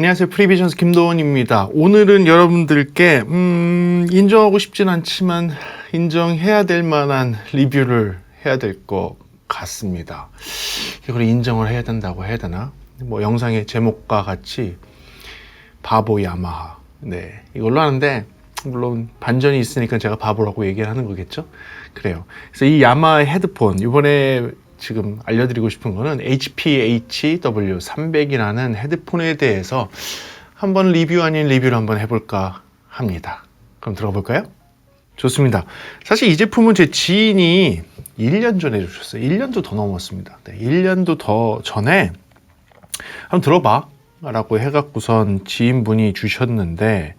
안녕하세요. 프리비전스 김도원입니다. 오늘은 여러분들께 인정하고 싶진 않지만 인정해야 될 만한 리뷰를 해야 될 것 같습니다. 이걸 인정을 해야 된다고 해야 되나? 뭐 영상의 제목과 같이 바보 야마하, 네, 이걸로 하는데 물론 반전이 있으니까 제가 바보라고 얘기를 하는 거겠죠? 그래요. 그래서 이 야마하의 헤드폰, 이번에 지금 알려드리고 싶은 거는 HPHW300이라는 헤드폰에 대해서 한번 리뷰 아닌 리뷰를 한번 해볼까 합니다. 그럼 들어가 볼까요? 좋습니다. 사실 이 제품은 제 지인이 1년 전에 주셨어요. 1년도 더 넘었습니다. 네, 1년도 더 전에 한번 들어봐 라고 해갖고선 지인분이 주셨는데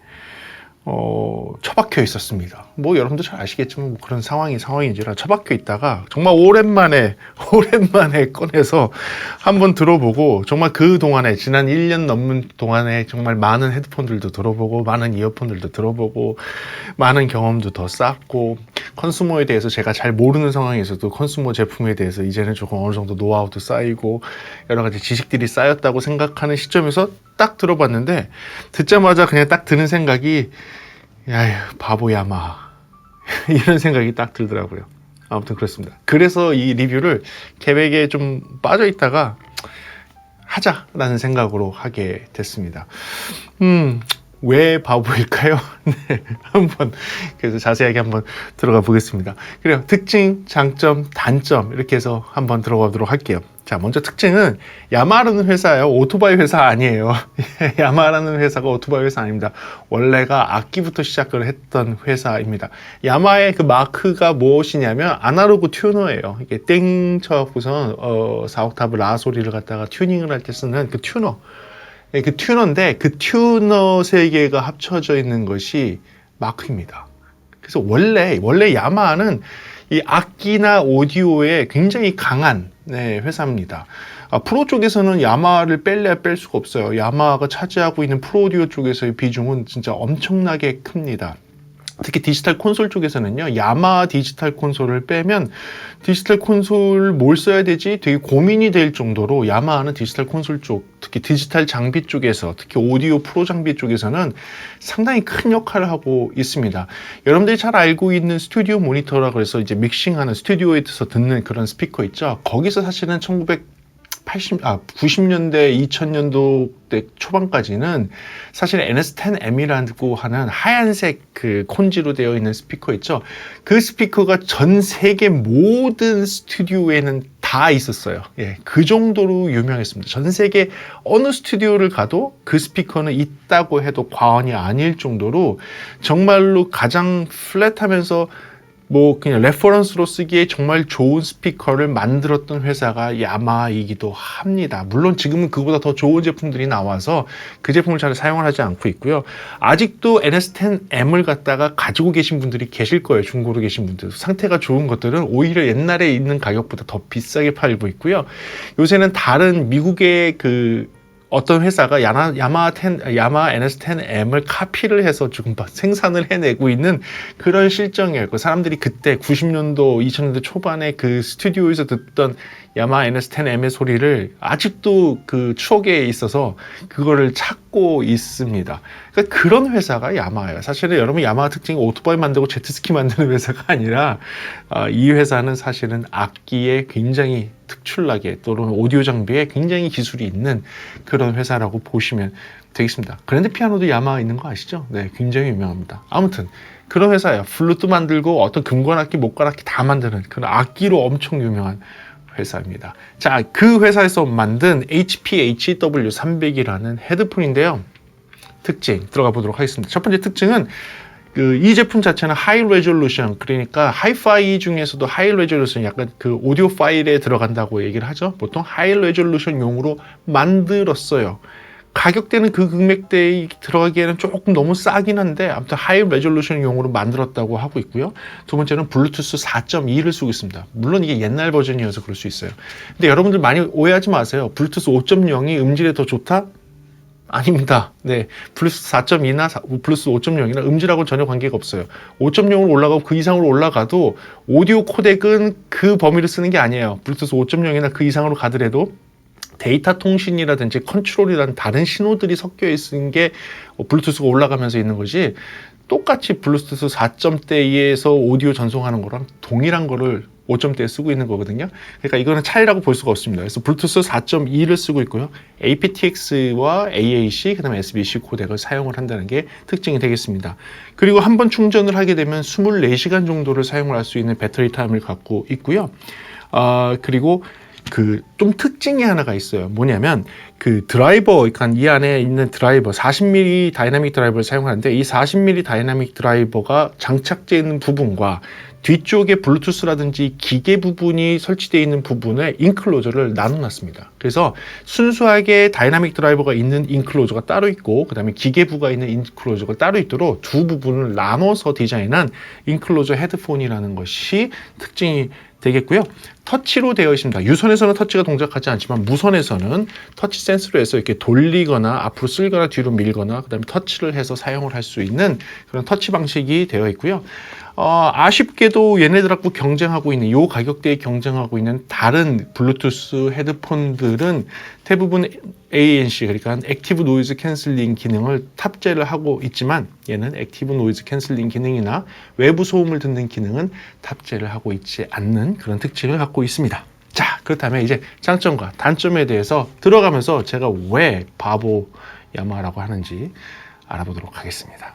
처박혀 있었습니다. 뭐 여러분도 잘 아시겠지만 뭐 그런 상황인지라 처박혀 있다가 정말 오랜만에 꺼내서 한번 들어보고, 정말 그 동안에 지난 1년 넘는 동안에 정말 많은 헤드폰들도 들어보고 많은 이어폰들도 들어보고 많은 경험도 더 쌓고, 컨슈머에 대해서 제가 잘 모르는 상황에서도 컨슈머 제품에 대해서 이제는 조금 어느 정도 노하우도 쌓이고 여러 가지 지식들이 쌓였다고 생각하는 시점에서 딱 들어봤는데, 듣자마자 그냥 딱 드는 생각이 야휴 바보 야마 이런 생각이 딱 들더라고요. 아무튼 그렇습니다. 그래서 이 리뷰를 계획에 좀 빠져 있다가 하자라는 생각으로 하게 됐습니다. 왜 바보일까요? 네, 한번 그래서 자세하게 한번 들어가 보겠습니다. 그래요. 특징, 장점, 단점 이렇게 해서 한번 들어가도록 할게요. 자, 먼저 특징은 야마하라는 회사예요. 오토바이 회사 아니에요. 야마하라는 회사가 오토바이 회사 아닙니다. 원래가 악기부터 시작을 했던 회사입니다. 야마의 그 마크가 무엇이냐면 아날로그 튜너예요. 이게 땡 쳐갖고선 4옥타브 라 소리를 갖다가 튜닝을 할 때 쓰는 그 튜너. 그 튜너인데 그 튜너 세 개가 합쳐져 있는 것이 마크입니다. 그래서 원래 야마하는 이 악기나 오디오에 굉장히 강한 회사입니다. 프로 쪽에서는 야마하를 뺄래야 뺄 수가 없어요. 야마하가 차지하고 있는 프로 오디오 쪽에서의 비중은 진짜 엄청나게 큽니다. 특히 디지털 콘솔 쪽에서는요, 야마하 디지털 콘솔을 빼면 디지털 콘솔 뭘 써야 되지 되게 고민이 될 정도로 야마하는 디지털 콘솔 쪽, 특히 디지털 장비 쪽에서, 특히 오디오 프로 장비 쪽에서는 상당히 큰 역할을 하고 있습니다. 여러분들이 잘 알고 있는 스튜디오 모니터라고 해서 이제 믹싱하는 스튜디오에서 듣는 그런 스피커 있죠. 거기서 사실은 90년대, 2000년도 때 초반까지는 사실 NS10M이라고 하는 하얀색 그 콘지로 되어 있는 스피커 있죠. 그 스피커가 전 세계 모든 스튜디오에는 다 있었어요. 예, 그 정도로 유명했습니다. 전 세계 어느 스튜디오를 가도 그 스피커는 있다고 해도 과언이 아닐 정도로 정말로 가장 플랫하면서 뭐 그냥 레퍼런스로 쓰기에 정말 좋은 스피커를 만들었던 회사가 야마하이기도 합니다. 물론 지금은 그보다 더 좋은 제품들이 나와서 그 제품을 잘 사용을 하지 않고 있고요. 아직도 NS10M을 갖다가 가지고 계신 분들이 계실 거예요. 중고로 계신 분들. 상태가 좋은 것들은 오히려 옛날에 있는 가격보다 더 비싸게 팔고 있고요. 요새는 다른 미국의 어떤 회사가 야마하 NS10M을 카피를 해서 지금 생산을 해내고 있는 그런 실정이었고, 사람들이 그때 90년도, 2000년대 초반에 그 스튜디오에서 듣던 야마하 NS10M의 소리를 아직도 그 추억에 있어서 그거를 찾고 있습니다. 그러니까 그런 회사가 야마하예요. 사실은 여러분 야마하 특징이 오토바이 만들고 제트스키 만드는 회사가 아니라 이 회사는 사실은 악기에 굉장히 특출나게 또는 오디오 장비에 굉장히 기술이 있는 그런 회사라고 보시면 되겠습니다. 그랜드 피아노도 야마하 있는 거 아시죠? 네, 굉장히 유명합니다. 아무튼 그런 회사예요. 플루트 만들고 어떤 금관악기, 목관악기 다 만드는 그런 악기로 엄청 유명한 회사입니다. 자, 그 회사에서 만든 HPHW300이라는 헤드폰인데요. 특징 들어가 보도록 하겠습니다. 첫 번째 특징은 이 제품 자체는 하이 레졸루션, 그러니까 하이파이 중에서도 하이 레졸루션, 약간 그 오디오 파일에 들어간다고 얘기를 하죠. 보통 하이 레졸루션 용으로 만들었어요. 가격대는 그 금액대에 들어가기에는 조금 너무 싸긴 한데 아무튼 하이 레졸루션 용으로 만들었다고 하고 있고요. 두 번째는 블루투스 4.2를 쓰고 있습니다. 물론 이게 옛날 버전이어서 그럴 수 있어요. 근데 여러분들 많이 오해하지 마세요. 블루투스 5.0이 음질에 더 좋다? 아닙니다. 네, 블루투스 4.2나 블루투스 5.0이나 음질하고는 전혀 관계가 없어요. 5.0으로 올라가고 그 이상으로 올라가도 오디오 코덱은 그 범위를 쓰는 게 아니에요. 블루투스 5.0이나 그 이상으로 가더라도 데이터 통신이라든지 컨트롤이라는 다른 신호들이 섞여 있는 게 블루투스가 올라가면서 있는 거지, 똑같이 블루투스 4점대에서 오디오 전송하는 거랑 동일한 거를 5점대에 쓰고 있는 거거든요. 그러니까 이거는 차이라고 볼 수가 없습니다. 그래서 블루투스 4.2를 쓰고 있고요. aptX와 AAC, 그 다음에 SBC 코덱을 사용을 한다는 게 특징이 되겠습니다. 그리고 한번 충전을 하게 되면 24시간 정도를 사용을 할 수 있는 배터리 타임을 갖고 있고요. 그리고 좀 특징이 하나가 있어요. 뭐냐면 드라이버, 그러니까 이 안에 있는 드라이버 40mm 다이나믹 드라이버를 사용하는데, 이 40mm 다이나믹 드라이버가 장착되어 있는 부분과 뒤쪽에 블루투스라든지 기계 부분이 설치되어 있는 부분에 인클로저를 나눠놨습니다. 그래서 순수하게 다이나믹 드라이버가 있는 인클로저가 따로 있고, 그 다음에 기계부가 있는 인클로저가 따로 있도록 두 부분을 나눠서 디자인한 인클로저 헤드폰이라는 것이 특징이 되겠고요. 터치로 되어 있습니다. 유선에서는 터치가 동작하지 않지만 무선에서는 터치 센서로 해서 이렇게 돌리거나 앞으로 쓸거나 뒤로 밀거나 그 다음에 터치를 해서 사용을 할 수 있는 그런 터치 방식이 되어 있고요. 아쉽게도 얘네들하고 경쟁하고 있는, 요 가격대에 경쟁하고 있는 다른 블루투스 헤드폰들은 대부분 ANC, 그러니까 액티브 노이즈 캔슬링 기능을 탑재를 하고 있지만, 얘는 액티브 노이즈 캔슬링 기능이나 외부 소음을 듣는 기능은 탑재를 하고 있지 않는 그런 특징을 갖고 있습니다. 자, 그렇다면 이제 장점과 단점에 대해서 들어가면서 제가 왜 바보 야마라고 하는지 알아보도록 하겠습니다.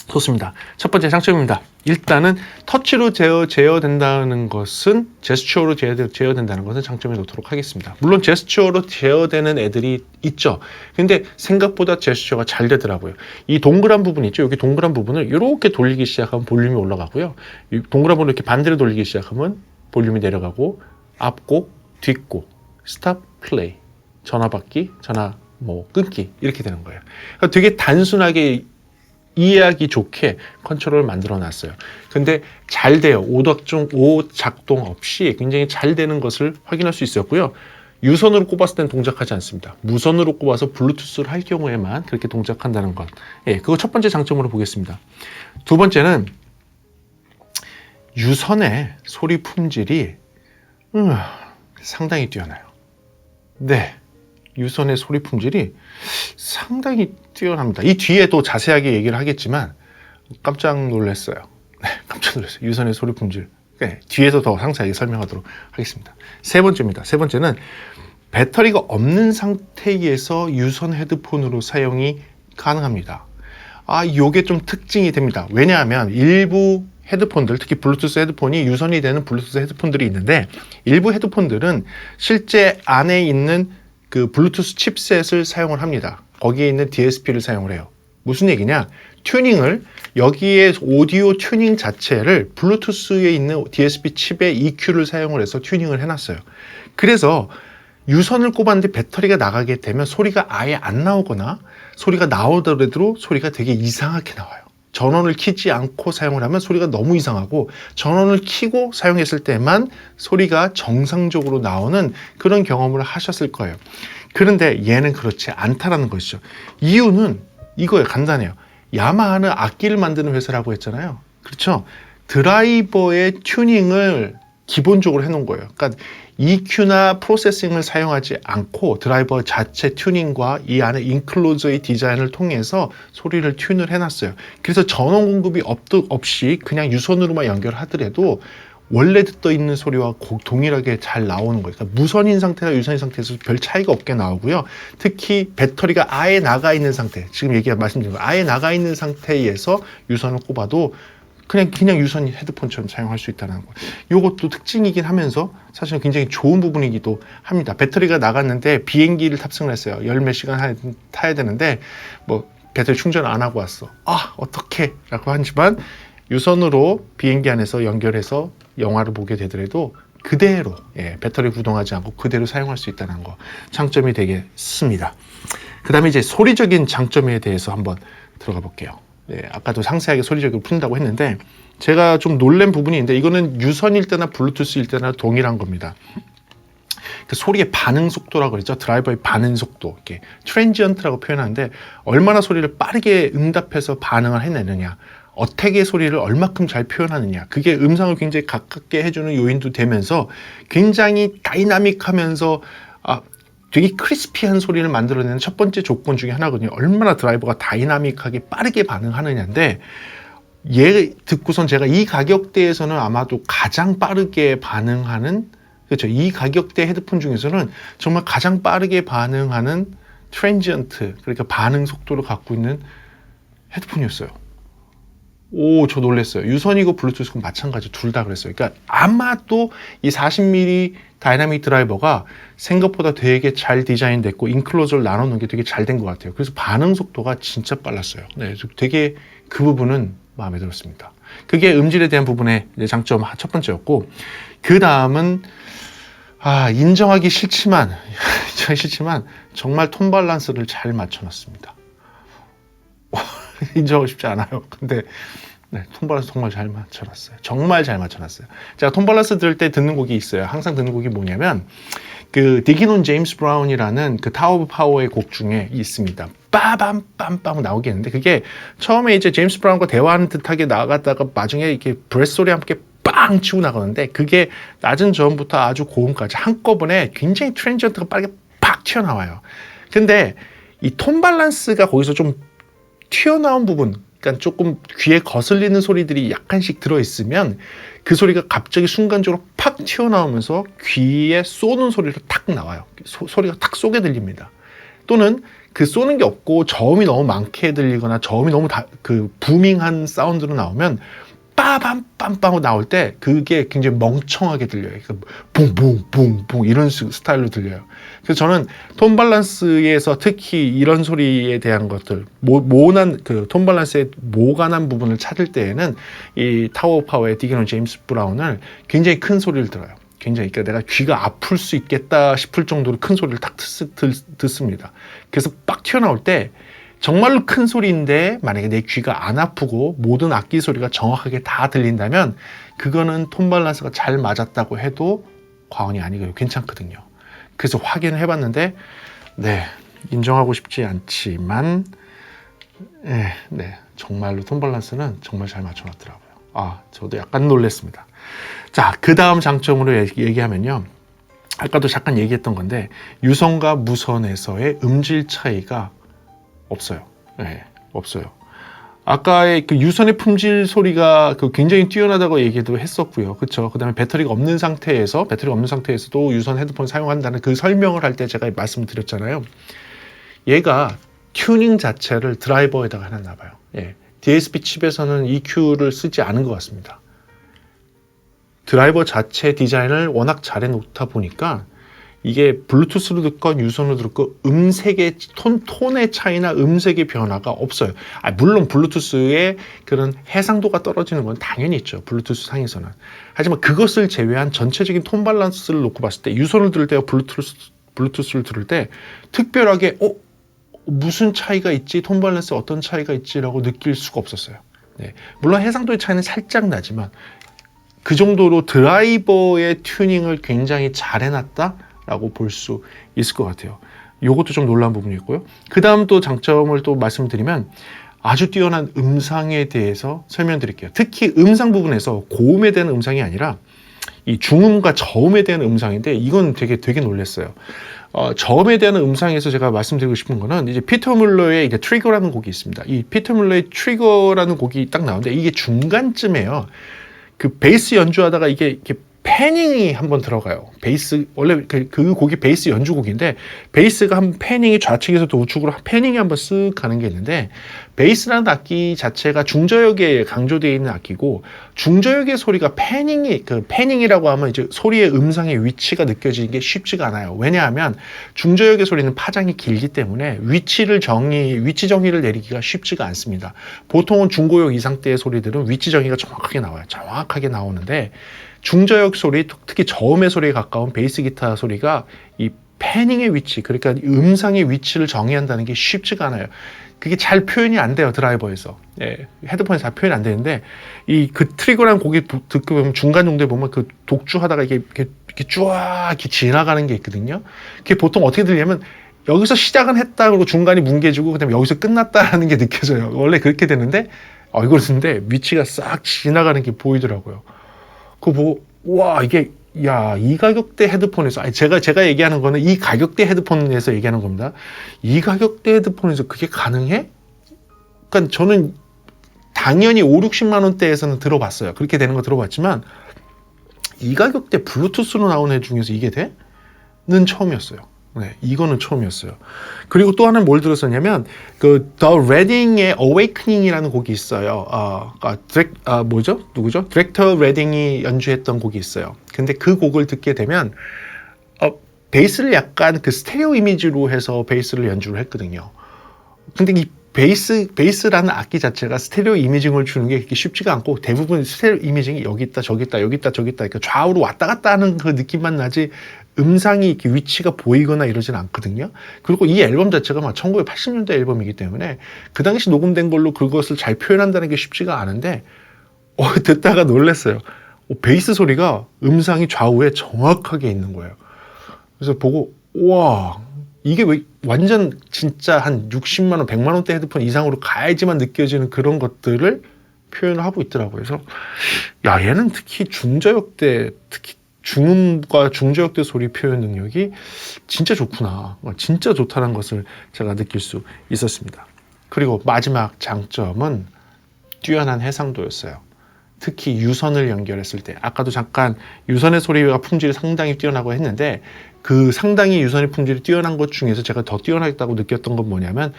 좋습니다. 첫 번째 장점입니다. 일단은 터치로 제어된다는 것은, 제스처로 제어된다는 것은 장점에 놓도록 하겠습니다. 물론 제스처로 제어되는 애들이 있죠. 근데 생각보다 제스처가 잘 되더라고요. 이 동그란 부분 있죠. 여기 동그란 부분을 이렇게 돌리기 시작하면 볼륨이 올라가고요. 이 동그란 부분을 이렇게 반대로 돌리기 시작하면 볼륨이 내려가고, 앞곡, 뒷곡, 스탑, 플레이, 전화 받기, 전화 끊기, 이렇게 되는 거예요. 그러니까 되게 단순하게 이해하기 좋게 컨트롤을 만들어 놨어요. 근데 잘 돼요. 오작동 없이 굉장히 잘 되는 것을 확인할 수 있었고요. 유선으로 꼽았을 땐 동작하지 않습니다. 무선으로 꼽아서 블루투스를 할 경우에만 그렇게 동작한다는 것. 예, 그거 첫 번째 장점으로 보겠습니다. 두 번째는 유선의 소리 품질이 상당히 뛰어나요. 네, 유선의 소리 품질이 상당히 뛰어납니다. 이 뒤에도 자세하게 얘기를 하겠지만 깜짝 놀랐어요. 네, 깜짝 놀랐어요. 유선의 소리 품질. 네, 뒤에서 더 상세하게 설명하도록 하겠습니다. 세 번째입니다. 세 번째는 배터리가 없는 상태에서 유선 헤드폰으로 사용이 가능합니다. 요게 좀 특징이 됩니다. 왜냐하면 일부 헤드폰들, 특히 블루투스 헤드폰이 유선이 되는 블루투스 헤드폰들이 있는데, 일부 헤드폰들은 실제 안에 있는 블루투스 칩셋을 사용을 합니다. 거기에 있는 DSP를 사용을 해요. 무슨 얘기냐? 튜닝을, 여기에 오디오 튜닝 자체를 블루투스에 있는 DSP 칩의 EQ를 사용을 해서 튜닝을 해놨어요. 그래서 유선을 꼽았는데 배터리가 나가게 되면 소리가 아예 안 나오거나, 소리가 나오더라도 소리가 되게 이상하게 나와요. 전원을 켜지 않고 사용을 하면 소리가 너무 이상하고, 전원을 켜고 사용했을 때만 소리가 정상적으로 나오는 그런 경험을 하셨을 거예요. 그런데 얘는 그렇지 않다라는 것이죠. 이유는 이거예요. 간단해요. 야마하는 악기를 만드는 회사라고 했잖아요. 그렇죠? 드라이버의 튜닝을 기본적으로 해놓은 거예요. 그러니까 EQ나 프로세싱을 사용하지 않고 드라이버 자체 튜닝과 이 안에 인클로저의 디자인을 통해서 소리를 튠을 해놨어요. 그래서 전원 공급이 없이 그냥 유선으로만 연결하더라도 원래 듣고 있는 소리와 동일하게 잘 나오는 거예요. 그러니까 무선인 상태나 유선인 상태에서 별 차이가 없게 나오고요. 특히 배터리가 아예 나가 있는 상태, 지금 말씀드린 거 아예 나가 있는 상태에서 유선을 꼽아도 그냥 유선 헤드폰처럼 사용할 수 있다는 거. 이것도 특징이긴 하면서 사실은 굉장히 좋은 부분이기도 합니다. 배터리가 나갔는데 비행기를 탑승을 했어요. 열 몇 시간 타야 되는데 배터리 충전 안 하고 왔어. 어떡해 라고 하지만 유선으로 비행기 안에서 연결해서 영화를 보게 되더라도 그대로 배터리 구동하지 않고 그대로 사용할 수 있다는 거, 장점이 되겠습니다. 그 다음에 이제 소리적인 장점에 대해서 한번 들어가 볼게요. 아까도 상세하게 소리적으로 푼다고 했는데, 제가 좀 놀란 부분이 있는데, 이거는 유선일 때나 블루투스일 때나 동일한 겁니다. 소리의 반응 속도라고 그랬죠. 드라이버의 반응 속도, 이렇게 트랜지언트라고 표현하는데, 얼마나 소리를 빠르게 응답해서 반응을 해내느냐, 어택의 소리를 얼마큼 잘 표현하느냐, 그게 음성을 굉장히 가깝게 해주는 요인도 되면서 굉장히 다이나믹하면서 되게 크리스피한 소리를 만들어내는 첫 번째 조건 중에 하나거든요. 얼마나 드라이버가 다이나믹하게 빠르게 반응하느냐인데, 얘 듣고선 제가 이 가격대에서는 아마도 가장 빠르게 반응하는, 그렇죠, 이 가격대 헤드폰 중에서는 정말 가장 빠르게 반응하는 트랜지언트, 그러니까 반응 속도를 갖고 있는 헤드폰이었어요. 오, 저 놀랐어요. 유선이고 블루투스고 마찬가지, 둘 다 그랬어요. 그러니까 아마도 이 40mm 다이나믹 드라이버가 생각보다 되게 잘 디자인됐고 인클로저를 나눠놓은 게 되게 잘 된 것 같아요. 그래서 반응 속도가 진짜 빨랐어요. 네, 되게 그 부분은 마음에 들었습니다. 그게 음질에 대한 부분의 장점 첫 번째였고, 그 다음은 인정하기 싫지만 정말 톤 밸런스를 잘 맞춰놨습니다. 인정하고 싶지 않아요. 근데 네, 톤 밸런스 정말 잘 맞춰놨어요. 정말 잘 맞춰놨어요. 제가 톤 밸런스 들을 때 듣는 곡이 있어요. 항상 듣는 곡이 뭐냐면 그 디긴 온 제임스 브라운이라는 그 타워 오브 파워의 곡 중에 있습니다. 빠밤 빰빰 나오겠는데, 그게 처음에 이제 제임스 브라운과 대화하는 듯하게 나갔다가 나중에 이렇게 브레스 소리 함께 빵 치고 나가는데, 그게 낮은 저음부터 아주 고음까지 한꺼번에 굉장히 트랜지언트가 빠르게 팍 튀어나와요. 근데 이 톤 밸런스가 거기서 좀 튀어나온 부분, 그러니까 조금 귀에 거슬리는 소리들이 약간씩 들어있으면 그 소리가 갑자기 순간적으로 팍 튀어나오면서 귀에 쏘는 소리로 탁 나와요. 소리가 탁 쏘게 들립니다. 또는 그 쏘는 게 없고 저음이 너무 많게 들리거나 저음이 너무 그 부밍한 사운드로 나오면 빠밤 빰빰 나올 때 그게 굉장히 멍청하게 들려요. 붕붕붕붕 이런 스타일로 들려요. 그래서 저는 톤 밸런스에서 특히 이런 소리에 대한 것들, 모난 그 톤 밸런스의 모간한 부분을 찾을 때에는 이 타워 오브 파워의 디긴 온 제임스 브라운을 굉장히 큰 소리를 들어요. 굉장히, 그러니까 내가 귀가 아플 수 있겠다 싶을 정도로 큰 소리를 딱 듣습니다. 그래서 빡 튀어나올 때 정말로 큰 소리인데 만약에 내 귀가 안 아프고 모든 악기 소리가 정확하게 다 들린다면 그거는 톤 밸런스가 잘 맞았다고 해도 과언이 아니고요. 괜찮거든요. 그래서 확인을 해봤는데, 네, 인정하고 싶지 않지만 네, 정말로 톤 밸런스는 정말 잘 맞춰놨더라고요. 저도 약간 놀랐습니다. 자, 그 다음 장점으로 얘기하면요, 아까도 잠깐 얘기했던 건데 유선과 무선에서의 음질 차이가 없어요. 네, 없어요. 아까의 그 유선의 품질 소리가 굉장히 뛰어나다고 얘기도 했었고요. 그렇죠? 그다음에 배터리가 없는 상태에서도 유선 헤드폰 사용한다는 그 설명을 할 때 제가 말씀드렸잖아요. 얘가 튜닝 자체를 드라이버에다가 해놨나 봐요. 예. DSP 칩에서는 EQ를 쓰지 않은 것 같습니다. 드라이버 자체 디자인을 워낙 잘 해놓다 보니까 이게 블루투스로 듣건 유선으로 듣건 음색의 톤의 차이나 음색의 변화가 없어요. 물론 블루투스의 그런 해상도가 떨어지는 건 당연히 있죠. 블루투스 상에서는. 하지만 그것을 제외한 전체적인 톤 밸런스를 놓고 봤을 때 유선을 들을 때와 블루투스를 들을 때 특별하게 무슨 차이가 있지? 톤 밸런스에 어떤 차이가 있지라고 느낄 수가 없었어요. 네. 물론 해상도의 차이는 살짝 나지만 그 정도로 드라이버의 튜닝을 굉장히 잘 해놨다 라고 볼 수 있을 것 같아요. 이것도 좀 놀라운 부분이 있고요. 그 다음 또 장점을 또 말씀드리면 아주 뛰어난 음상에 대해서 설명드릴게요. 특히 음상 부분에서 고음에 대한 음상이 아니라 이 중음과 저음에 대한 음상인데 이건 되게 놀랐어요. 저음에 대한 음상에서 제가 말씀드리고 싶은 거는 이제 피터 뮬러의 이제 트리거라는 곡이 있습니다. 이 피터 뮬러의 트리거라는 곡이 딱 나오는데 이게 중간쯤에요. 그 베이스 연주하다가 이게 패닝이 한번 들어가요. 베이스, 원래 그 곡이 베이스 연주곡인데 베이스가 한 패닝이 좌측에서도 우측으로 패닝이 한번 쓱 가는 게 있는데, 베이스라는 악기 자체가 중저역에 강조되어 있는 악기고 중저역의 소리가 패닝이라고 하면 이제 소리의 음상의 위치가 느껴지는 게 쉽지가 않아요. 왜냐하면 중저역의 소리는 파장이 길기 때문에 위치 정의를 내리기가 쉽지가 않습니다. 보통은 중고역 이상대의 소리들은 위치 정의가 정확하게 나와요. 정확하게 나오는데 중저역 소리, 특히 저음의 소리에 가까운 베이스 기타 소리가 이 패닝의 위치, 그러니까 음상의 위치를 정의한다는 게 쉽지가 않아요. 그게 잘 표현이 안 돼요, 드라이버에서. 예, 헤드폰에서 잘 표현이 안 되는데, 그 트리거라는 곡이 듣고 보면 중간 정도에 보면 그 독주하다가 이렇게 쫙 이렇게 지나가는 게 있거든요. 그게 보통 어떻게 들리냐면, 여기서 시작은 했다, 그리고 중간이 뭉개지고, 그 다음에 여기서 끝났다라는 게 느껴져요. 원래 그렇게 되는데, 이걸 쓰는데 위치가 싹 지나가는 게 보이더라고요. 그거 보고, 와, 이게 야, 이 가격대 헤드폰에서, 아니, 제가 얘기하는 거는 이 가격대 헤드폰에서 얘기하는 겁니다. 이 가격대 헤드폰에서 그게 가능해? 그러니까 저는 당연히 5, 60만 원대에서는 들어봤어요. 그렇게 되는 거 들어봤지만, 이 가격대 블루투스로 나오는 애 중에서 이게 돼? 는 처음이었어요. 네, 이거는 처음이었어요. 그리고 또 하나는 뭘 들었었냐면, 그, The Reading의 Awakening이라는 곡이 있어요. 뭐죠? 누구죠? 디렉터 레딩이 연주했던 곡이 있어요. 근데 그 곡을 듣게 되면, 베이스를 약간 그 스테레오 이미지로 해서 베이스를 연주를 했거든요. 근데 이 베이스라는 악기 자체가 스테레오 이미징을 주는 게 그렇게 쉽지가 않고 대부분 스테레오 이미징이 여기 있다, 저기 있다, 여기 있다, 저기 있다, 그러니까 좌우로 왔다 갔다 하는 그 느낌만 나지 음상이 이렇게 위치가 보이거나 이러진 않거든요. 그리고 이 앨범 자체가 막 1980년대 앨범이기 때문에 그 당시 녹음된 걸로 그것을 잘 표현한다는 게 쉽지가 않은데 듣다가 놀랐어요. 베이스 소리가 음상이 좌우에 정확하게 있는 거예요. 그래서 보고 와, 이게 왜 완전 진짜 한 60만 원, 100만 원대 헤드폰 이상으로 가야지만 느껴지는 그런 것들을 표현을 하고 있더라고요. 그래서 야, 얘는 특히 중저역대, 특히 중음과 중저역대 소리 표현 능력이 진짜 좋구나. 진짜 좋다는 것을 제가 느낄 수 있었습니다. 그리고 마지막 장점은 뛰어난 해상도였어요. 특히 유선을 연결했을 때, 아까도 잠깐 유선의 소리와 품질이 상당히 뛰어나고 했는데 그 상당히 유선의 품질이 뛰어난 것 중에서 제가 더 뛰어나다고 느꼈던 건 뭐냐면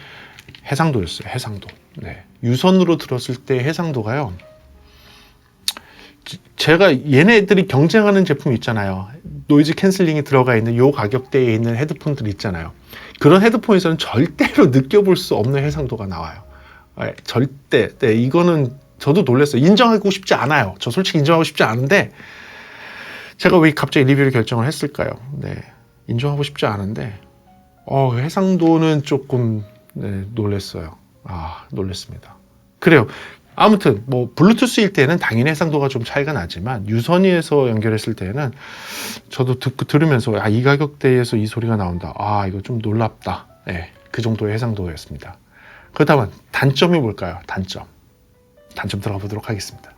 해상도였어요. 해상도. 네. 유선으로 들었을 때 해상도가요. 제가 얘네들이 경쟁하는 제품 있잖아요. 노이즈 캔슬링이 들어가 있는 요 가격대에 있는 헤드폰들 있잖아요. 그런 헤드폰에서는 절대로 느껴볼 수 없는 해상도가 나와요. 네, 절대. 네, 이거는 저도 놀랐어요. 인정하고 싶지 않아요. 저 솔직히 인정하고 싶지 않은데 제가 왜 갑자기 리뷰를 결정을 했을까요? 네, 인정하고 싶지 않은데 해상도는 조금 놀랐어요. 놀랐습니다. 그래요. 아무튼 뭐 블루투스일 때는 당연히 해상도가 좀 차이가 나지만 유선에서 연결했을 때는 저도 들으면서 이 가격대에서 이 소리가 나온다. 이거 좀 놀랍다. 네, 그 정도의 해상도였습니다. 그렇다면 단점이 뭘까요? 단점 들어가 보도록 하겠습니다.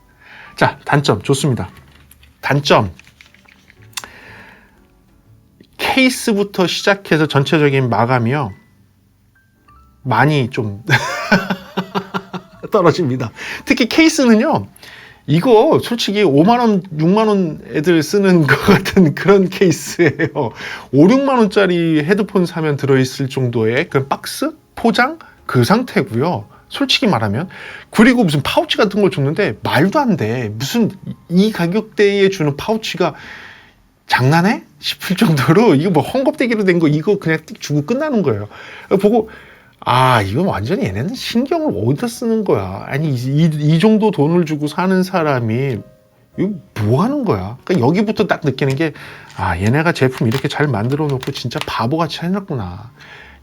자, 단점 좋습니다. 단점 케이스부터 시작해서 전체적인 마감이요 많이 좀 떨어집니다. 특히 케이스는요, 이거 솔직히 5만원, 6만원 애들 쓰는 것 같은 그런 케이스예요. 5, 6만원짜리 헤드폰 사면 들어있을 정도의 그 박스? 포장? 그 상태고요. 솔직히 말하면. 그리고 무슨 파우치 같은 걸 줬는데 말도 안 돼. 무슨 이 가격대에 주는 파우치가 장난해? 싶을 정도로 이거 뭐 헝겊대기로 된 거 이거 그냥 띡 주고 끝나는 거예요. 보고 이거 완전히 얘네는 신경을 어디다 쓰는 거야. 아니 이 정도 돈을 주고 사는 사람이 이거 뭐 하는 거야. 그러니까 여기부터 딱 느끼는 게 얘네가 제품 이렇게 잘 만들어 놓고 진짜 바보같이 해놨구나.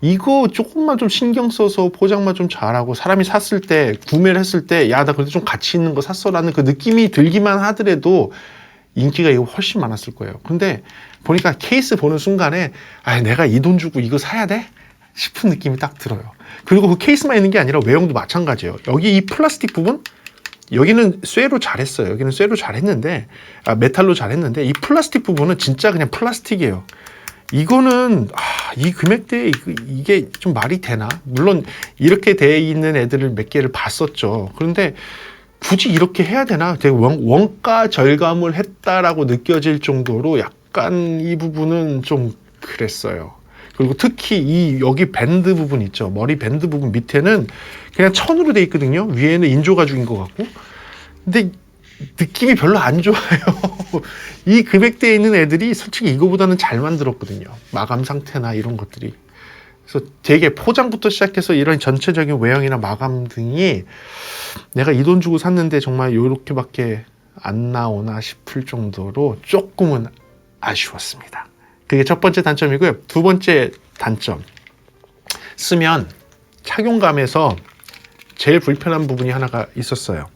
이거 조금만 좀 신경 써서 포장만 좀 잘하고 사람이 샀을 때 구매를 했을 때 나 그래도 좀 가치 있는 거 샀어라는 그 느낌이 들기만 하더라도 인기가 이거 훨씬 많았을 거예요. 근데 보니까 케이스 보는 순간에 내가 이 돈 주고 이거 사야 돼? 싶은 느낌이 딱 들어요. 그리고 그 케이스만 있는 게 아니라 외형도 마찬가지예요. 여기 이 플라스틱 부분 여기는 쇠로 잘했어요. 여기는 쇠로 잘했는데 메탈로 잘했는데 이 플라스틱 부분은 진짜 그냥 플라스틱이에요. 이거는 이 금액대에 이게 좀 말이 되나? 물론 이렇게 돼 있는 애들을 몇 개를 봤었죠. 그런데 굳이 이렇게 해야 되나? 되게 원가 절감을 했다라고 느껴질 정도로 약간 이 부분은 좀 그랬어요. 그리고 특히 여기 밴드 부분 있죠. 머리 밴드 부분 밑에는 그냥 천으로 돼 있거든요. 위에는 인조 가죽인 것 같고. 근데 느낌이 별로 안 좋아요. 이 금액대에 있는 애들이 솔직히 이거보다는 잘 만들었거든요. 마감 상태나 이런 것들이. 그래서 되게 포장부터 시작해서 이런 전체적인 외형이나 마감 등이 내가 이 돈 주고 샀는데 정말 이렇게밖에 안 나오나 싶을 정도로 조금은 아쉬웠습니다. 그게 첫 번째 단점이고요. 두 번째 단점. 쓰면 착용감에서 제일 불편한 부분이 하나가 있었어요.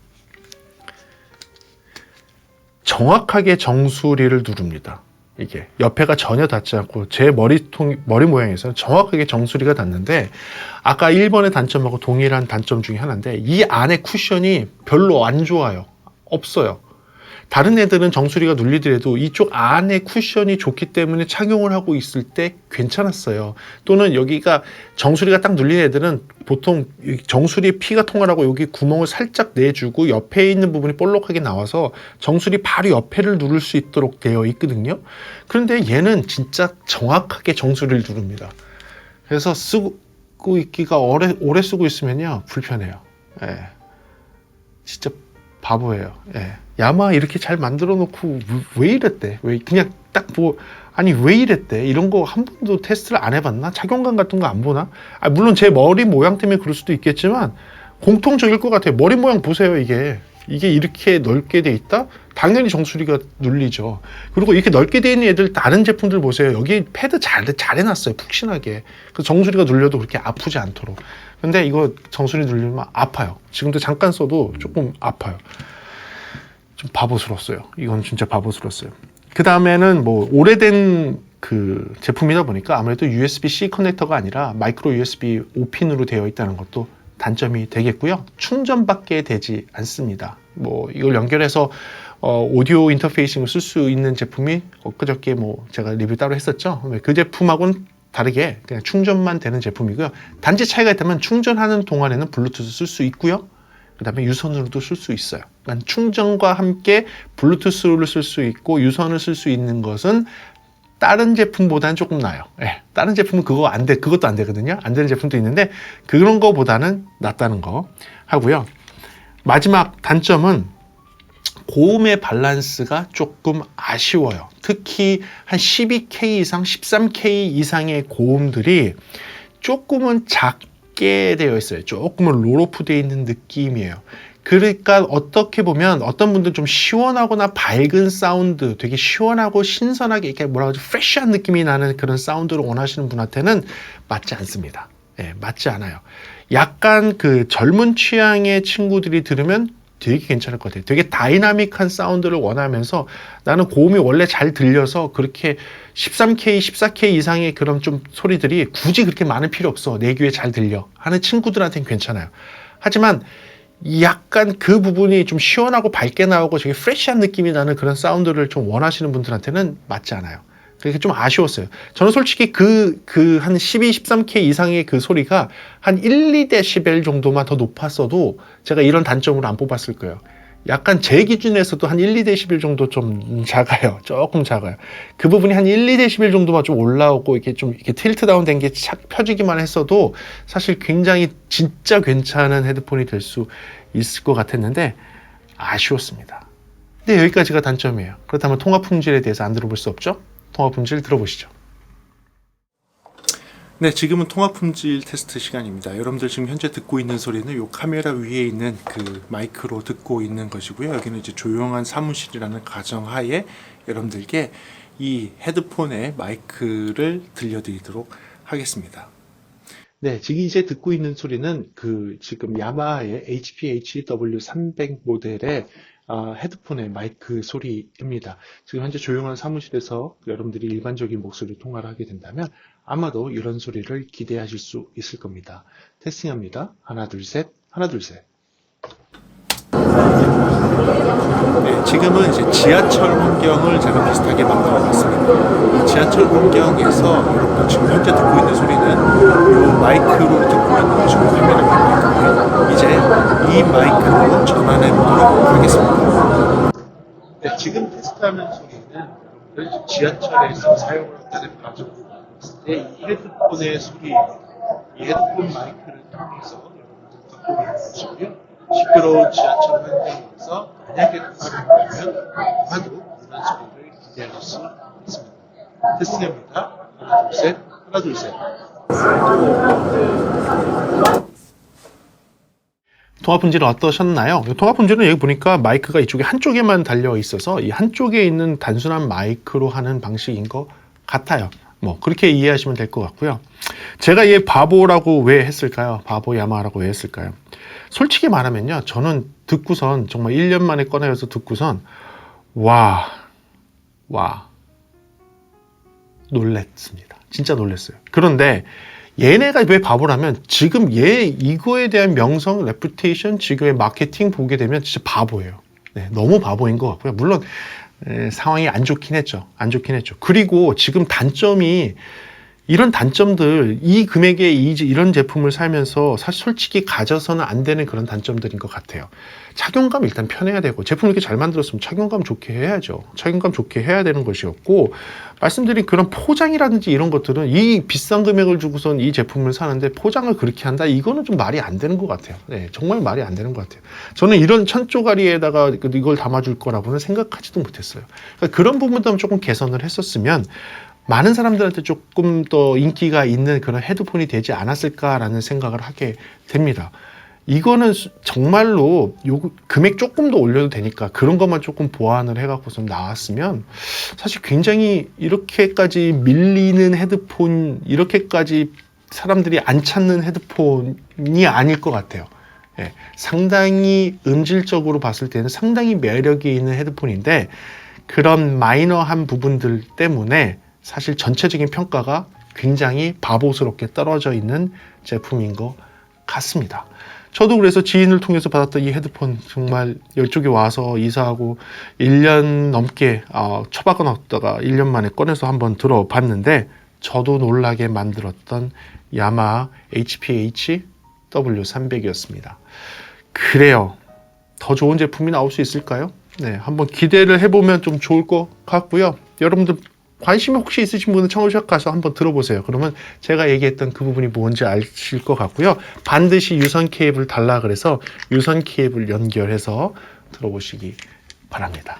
정확하게 정수리를 누릅니다. 이게 옆에가 전혀 닿지 않고 제 머리 모양에서는 정확하게 정수리가 닿는데 아까 1번의 단점하고 동일한 단점 중에 하나인데 이 안에 쿠션이 별로 안 좋아요. 없어요. 다른 애들은 정수리가 눌리더라도 이쪽 안에 쿠션이 좋기 때문에 착용을 하고 있을 때 괜찮았어요. 또는 여기가 정수리가 딱 눌린 애들은 보통 정수리에 피가 통하라고 여기 구멍을 살짝 내주고 옆에 있는 부분이 볼록하게 나와서 정수리 바로 옆에를 누를 수 있도록 되어 있거든요. 그런데 얘는 진짜 정확하게 정수리를 누릅니다. 그래서 쓰고 있기가 오래 쓰고 있으면요 불편해요. 예. 진짜 바보예요. 예. 야마 이렇게 잘 만들어 놓고 왜 이랬대? 왜 그냥 딱 뭐 아니 왜 이랬대? 이런 거 한 번도 테스트를 안 해봤나? 착용감 같은 거 안 보나? 물론 제 머리 모양 때문에 그럴 수도 있겠지만 공통적일 것 같아요. 머리 모양 보세요. 이게 이렇게 넓게 돼 있다? 당연히 정수리가 눌리죠. 그리고 이렇게 넓게 돼 있는 애들 다른 제품들 보세요. 여기 패드 잘 해놨어요. 푹신하게. 그래서 정수리가 눌려도 그렇게 아프지 않도록. 근데 이거 정수리 눌리면 아파요. 지금도 잠깐 써도 조금 아파요. 좀 바보스러웠어요. 이건 진짜 바보스러웠어요. 그 다음에는 뭐 오래된 그 제품이다 보니까 아무래도 USB-C 커넥터가 아니라 마이크로 USB 5핀으로 되어 있다는 것도 단점이 되겠고요. 충전밖에 되지 않습니다. 뭐 이걸 연결해서 오디오 인터페이싱을 쓸 수 있는 제품이 엊그저께 뭐 제가 리뷰 따로 했었죠. 그 제품하고는 다르게 그냥 충전만 되는 제품이고요. 단지 차이가 있다면 충전하는 동안에는 블루투스 쓸 수 있고요. 그 다음에 유선으로도 쓸 수 있어요. 그러니까 충전과 함께 블루투스를 쓸 수 있고 유선을 쓸 수 있는 것은 다른 제품보다는 조금 나아요. 예, 다른 제품은 그것도 안 되거든요. 안 되는 제품도 있는데 그런 거보다는 낫다는 거 하고요. 마지막 단점은 고음의 밸런스가 조금 아쉬워요. 특히 한 12K 이상, 13K 이상의 고음들이 조금은 작게 되어 있어요. 조금은 롤오프 되어 있는 느낌이에요. 그러니까 어떻게 보면 어떤 분들은 좀 시원하거나 밝은 사운드, 되게 시원하고 신선하게 이렇게 뭐라 그러지, 프레쉬한 느낌이 나는 그런 사운드를 원하시는 분한테는 맞지 않습니다. 예, 맞지 않아요. 약간 그 젊은 취향의 친구들이 들으면 되게 괜찮을 것 같아요. 되게 다이나믹한 사운드를 원하면서 나는 고음이 원래 잘 들려서 그렇게 13K, 14K 이상의 그런 좀 소리들이 굳이 그렇게 많을 필요 없어. 내 귀에 잘 들려 하는 친구들한테는 괜찮아요. 하지만 약간 그 부분이 좀 시원하고 밝게 나오고 되게 프레시한 느낌이 나는 그런 사운드를 좀 원하시는 분들한테는 맞지 않아요. 그게 좀 아쉬웠어요. 저는 솔직히 한 12, 13K 이상의 그 소리가 한 1, 2dB 정도만 더 높았어도 제가 이런 단점으로 안 뽑았을 거예요. 약간 제 기준에서도 한 1, 2dB 정도 좀 작아요. 조금 작아요. 그 부분이 한 1, 2dB 정도만 좀 올라오고 이렇게 틸트 다운 된 게 착 펴지기만 했어도 사실 굉장히 진짜 괜찮은 헤드폰이 될 수 있을 것 같았는데 아쉬웠습니다. 근데 여기까지가 단점이에요. 그렇다면 통화 품질에 대해서 안 들어볼 수 없죠? 통화 품질 들어보시죠. 네, 지금은 통화 품질 테스트 시간입니다. 여러분들 지금 현재 듣고 있는 소리는 이 카메라 위에 있는 그 마이크로 듣고 있는 것이고요. 여기는 이제 조용한 사무실이라는 가정하에 여러분들께 이 헤드폰의 마이크를 들려드리도록 하겠습니다. 네, 지금 이제 듣고 있는 소리는 지금 야마하의 HPHW300 모델의 헤드폰의 마이크 소리입니다. 지금 현재 조용한 사무실에서 여러분들이 일반적인 목소리 통화를 하게 된다면 아마도 이런 소리를 기대하실 수 있을 겁니다. 테스팅합니다. 하나, 둘, 셋. 하나, 둘, 셋. 네, 지금은 이제 지하철 환경을 제가 비슷하게 만들어 놨습니다. 이 지하철 환경에서 여러분들 지금 현재 듣고 있는 소리는 이 마이크로 듣고 있는 것이고 카메라 마이크고요. 이제 이 마이크로 전환해 보도록 하겠습니다. 네, 지금 테스트하는 소리는 여러분들 지하철에서 사용을 한다는 가정으로 봤을 때 이 헤드폰의 소리입니다. 이 헤드폰 마이크를 통해서 여러분들 듣고 있는 것이고요. 시끄러운 지하철 환경에서 만약에 통화를 한다면 아마도 이런 소리를 기대할 수 있습니다. 테스트합니다. 하나, 둘, 셋. 하나, 둘, 셋. 통화 품질은 어떠셨나요? 통화 품질은 여기 보니까 마이크가 이쪽에 한쪽에만 달려 있어서 이 한쪽에 있는 단순한 마이크로 하는 방식인 것 같아요. 뭐 그렇게 이해하시면 될 것 같고요. 제가 얘 바보라고 왜 했을까요? 바보 야마라고 왜 했을까요? 솔직히 말하면요. 저는 듣고선 정말 1년 만에 꺼내서 듣고선 와 놀랬습니다. 진짜 놀랬어요. 그런데 얘네가 왜 바보라면 지금 이거에 대한 명성, 레putation, 지금의 마케팅 보게 되면 진짜 바보예요. 네, 너무 바보인 것 같고요. 물론 상황이 안 좋긴 했죠. 안 좋긴 했죠. 그리고 지금 단점이 이런 단점들, 이 금액에 이런 제품을 살면서 사실 솔직히 가져서는 안 되는 그런 단점들인 것 같아요. 착용감 일단 편해야 되고, 제품 이렇게 잘 만들었으면 착용감 좋게 해야죠. 착용감 좋게 해야 되는 것이었고, 말씀드린 그런 포장이라든지 이런 것들은 이 비싼 금액을 주고선 이 제품을 사는데 포장을 그렇게 한다? 이거는 좀 말이 안 되는 것 같아요. 네, 정말 말이 안 되는 것 같아요. 저는 이런 천조가리에다가 이걸 담아줄 거라고는 생각하지도 못했어요. 그러니까 그런 부분도 조금 개선을 했었으면 많은 사람들한테 조금 더 인기가 있는 그런 헤드폰이 되지 않았을까라는 생각을 하게 됩니다. 이거는 정말로 금액 조금 더 올려도 되니까 그런 것만 조금 보완을 해갖고서 나왔으면 사실 굉장히 이렇게까지 밀리는 헤드폰, 이렇게까지 사람들이 안 찾는 헤드폰이 아닐 것 같아요. 예, 상당히 음질적으로 봤을 때는 상당히 매력이 있는 헤드폰인데 그런 마이너한 부분들 때문에 사실 전체적인 평가가 굉장히 바보스럽게 떨어져 있는 제품인 것 같습니다. 저도 그래서 지인을 통해서 받았던 이 헤드폰 정말 이쪽에 와서 이사하고 1년 넘게 처박아 놨다가 1년 만에 꺼내서 한번 들어봤는데 저도 놀라게 만들었던 야마하 HPH W300이었습니다. 그래요. 더 좋은 제품이 나올 수 있을까요? 네, 한번 기대를 해보면 좀 좋을 것 같고요. 여러분들 관심이 혹시 있으신 분은 청소샵 가서 한번 들어보세요. 그러면 제가 얘기했던 그 부분이 뭔지 아실 것 같고요. 반드시 유선 케이블 달라 그래서 유선 케이블 연결해서 들어보시기 바랍니다.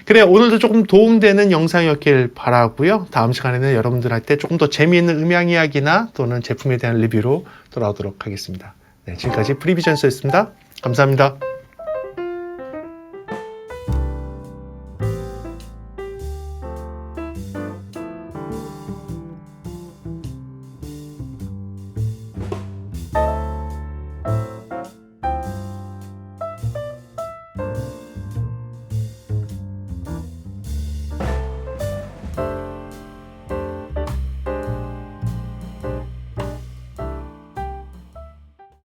그래, 오늘도 조금 도움되는 영상이었길 바라고요. 다음 시간에는 여러분들한테 조금 더 재미있는 음향 이야기나 또는 제품에 대한 리뷰로 돌아오도록 하겠습니다. 네, 지금까지 프리비전스였습니다. 감사합니다.